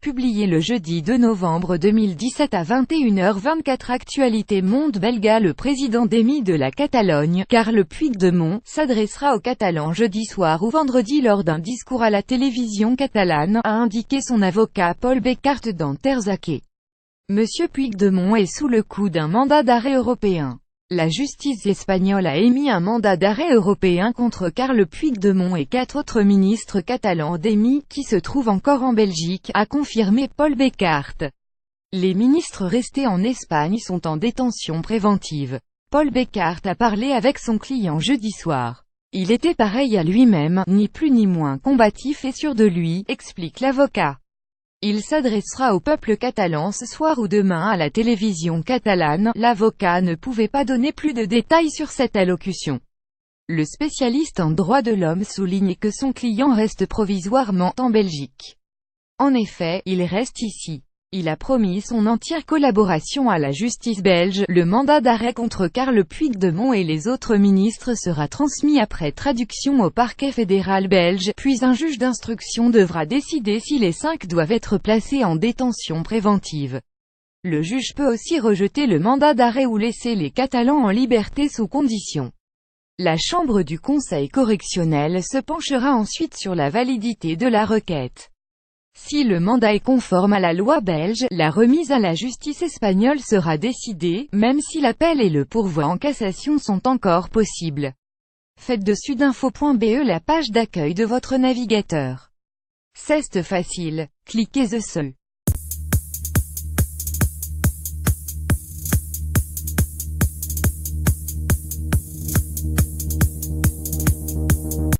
Publié le jeudi 2 novembre 2017 à 21h24. Actualité monde belga. Le président démis de la Catalogne, Carles Puigdemont, s'adressera aux Catalans jeudi soir ou vendredi lors d'un discours à la télévision catalane, a indiqué son avocat Paul Becart dans Terzaque. Monsieur Puigdemont est sous le coup d'un mandat d'arrêt européen. La justice espagnole a émis un mandat d'arrêt européen contre Carles Puigdemont et 4 autres ministres catalans démis, qui se trouvent encore en Belgique, a confirmé Paul Becart. Les ministres restés en Espagne sont en détention préventive. Paul Becart a parlé avec son client jeudi soir. Il était pareil à lui-même, ni plus ni moins combatif et sûr de lui, explique l'avocat. Il s'adressera au peuple catalan ce soir ou demain à la télévision catalane. L'avocat ne pouvait pas donner plus de détails sur cette allocution. Le spécialiste en droits de l'homme souligne que son client reste provisoirement en Belgique. En effet, il reste ici. Il a promis son entière collaboration à la justice belge. Le mandat d'arrêt contre Carles Puigdemont et les autres ministres sera transmis après traduction au parquet fédéral belge, puis un juge d'instruction devra décider si les 5 doivent être placés en détention préventive. Le juge peut aussi rejeter le mandat d'arrêt ou laisser les Catalans en liberté sous condition. La chambre du Conseil correctionnel se penchera ensuite sur la validité de la requête. Si le mandat est conforme à la loi belge, la remise à la justice espagnole sera décidée, même si l'appel et le pourvoi en cassation sont encore possibles. Faites de sudinfo.be la page d'accueil de votre navigateur. C'est facile, cliquez The Seul.